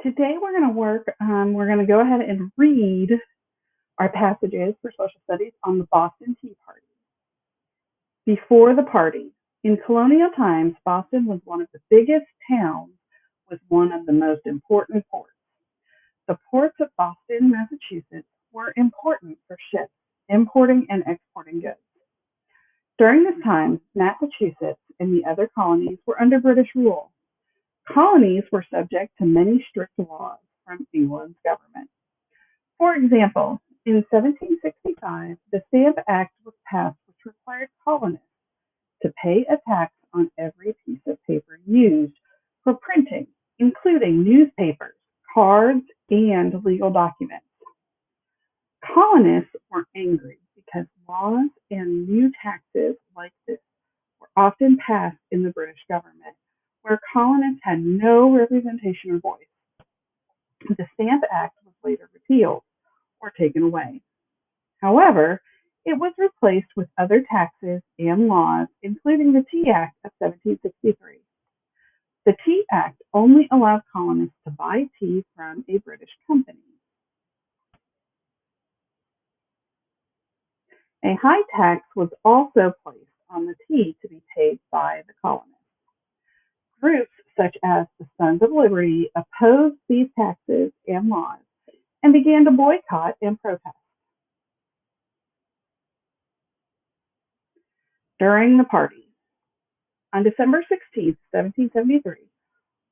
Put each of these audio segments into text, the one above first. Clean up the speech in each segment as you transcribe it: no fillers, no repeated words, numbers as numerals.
Today we're going to go ahead and read our passages for social studies on the Boston Tea Party. Before the party, in colonial times, Boston was one of the biggest towns with one of the most important ports. The ports of Boston, Massachusetts were important for ships importing and exporting goods. During this time, Massachusetts and the other colonies were under British rule. Colonies were subject to many strict laws from England's government. For example, in 1765, the Stamp Act was passed, which required colonists to pay a tax on every piece of paper used for printing, including newspapers, cards, and legal documents. Colonists were angry because laws and new taxes like this were often passed in the British government, where colonists had no representation or voice. The Stamp Act was later repealed or taken away. However, it was replaced with other taxes and laws, including the Tea Act of 1763. The Tea Act only allowed colonists to buy tea from a British company. A high tax was also placed on the tea to be paid by the colonists. Groups such as the Sons of Liberty opposed these taxes and laws and began to boycott and protest. During the party, on December 16, 1773,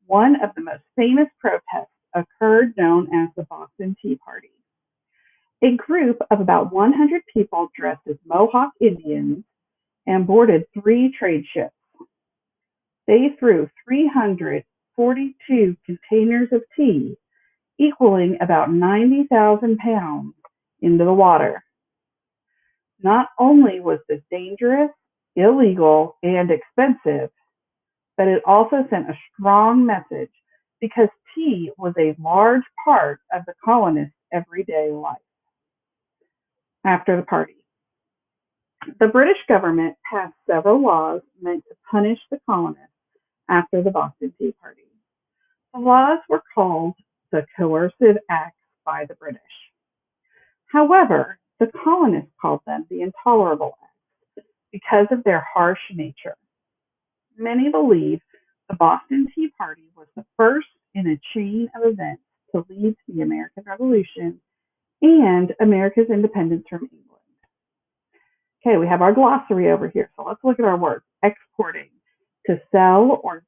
one of the most famous protests occurred known as the Boston Tea Party. A group of about 100 people dressed as Mohawk Indians and boarded 3 trade ships. They threw 342 containers of tea, equaling about 90,000 pounds, into the water. Not only was this dangerous, illegal, and expensive, but it also sent a strong message because tea was a large part of the colonists' everyday life. After the party, the British government passed several laws meant to punish the colonists after the Boston Tea Party. The laws were called the Coercive Acts by the British. However, the colonists called them the Intolerable Acts because of their harsh nature. Many believe the Boston Tea Party was the first in a chain of events to lead to the American Revolution and America's independence from England. Okay, we have our glossary over here, so let's look at our words. Exporting, to sell or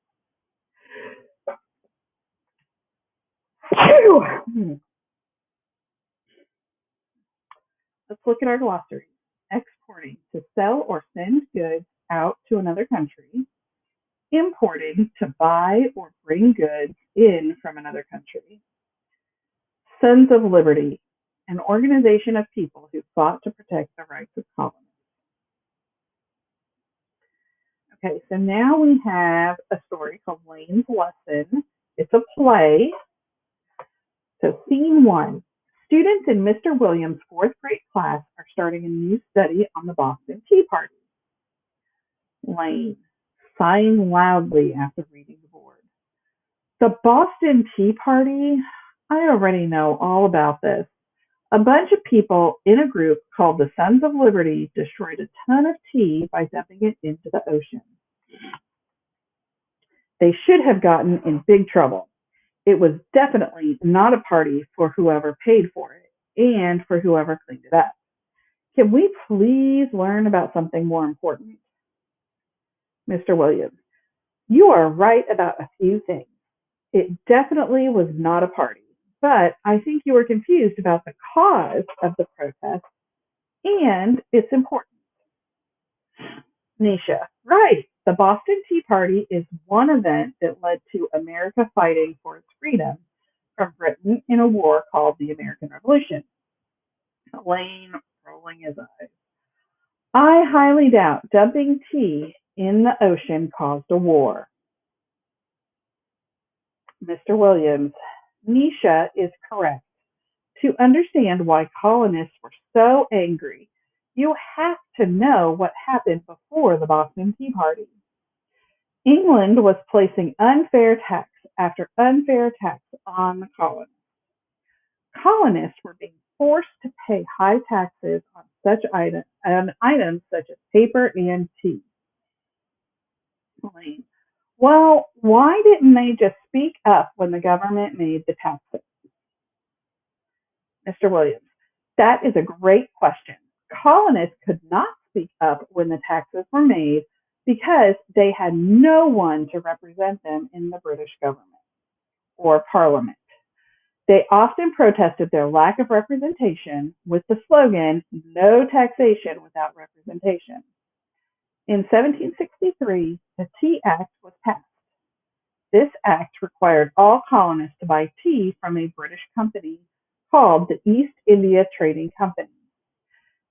let's look at our glossary. Exporting, to sell or send goods out to another country. Importing, to buy or bring goods in from another country. Sons of Liberty, an organization of people who fought to protect the rights of colonists. Okay, so now we have a story called Lane's Lesson. It's a play. So scene 1. Students in Mr. Williams' 4th grade class are starting a new study on the Boston Tea Party. Lane, sighing loudly after reading the board. The Boston Tea Party? I already know all about this. A bunch of people in a group called the Sons of Liberty destroyed a ton of tea by dumping it into the ocean. They should have gotten in big trouble. It was definitely not a party for whoever paid for it and for whoever cleaned it up. Can we please learn about something more important? Mr. Williams, you are right about a few things. It definitely was not a party, but I think you are confused about the cause of the protest and its importance. Nisha, right. The Boston Tea Party is one event that led to America fighting for its freedom from Britain in a war called the American Revolution. Lane rolling his eyes. I highly doubt dumping tea in the ocean caused a war. Mr. Williams, Nisha is correct. To understand why colonists were so angry, you have to know what happened before the Boston Tea Party. England was placing unfair tax after unfair attacks on the colonists. Colonists were being forced to pay high taxes on items such as paper and tea. Well, why didn't they just speak up when the government made the taxes? Mr. Williams, that is a great question. Colonists could not speak up when the taxes were made because they had no one to represent them in the British government or parliament. They often protested their lack of representation with the slogan, "No taxation without representation." In 1763, the Tea Act was passed. This act required all colonists to buy tea from a British company called the East India Trading Company.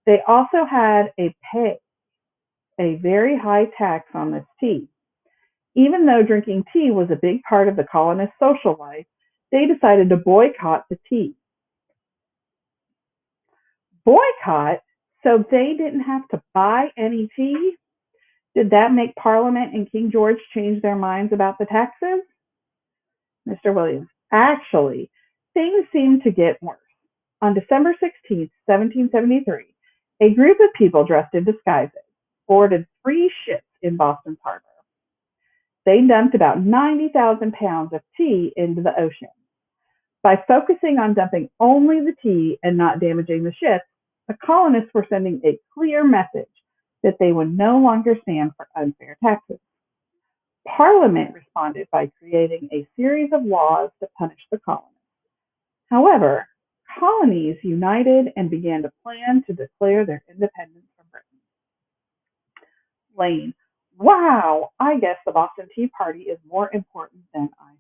They also had to pay a very high tax on this tea. Even though drinking tea was a big part of the colonists' social life, they decided to boycott the tea. Boycott? So they didn't have to buy any tea? Did that make Parliament and King George change their minds about the taxes? Mr. Williams, actually, things seemed to get worse. On December 16, 1773, a group of people dressed in disguises boarded 3 ships in Boston's harbor. They dumped about 90,000 pounds of tea into the ocean. By focusing on dumping only the tea and not damaging the ships, the colonists were sending a clear message that they would no longer stand for unfair taxes. Parliament responded by creating a series of laws to punish the colonists. However, colonies united and began to plan to declare their independence from Britain. Lane, wow, I guess the Boston Tea Party is more important than I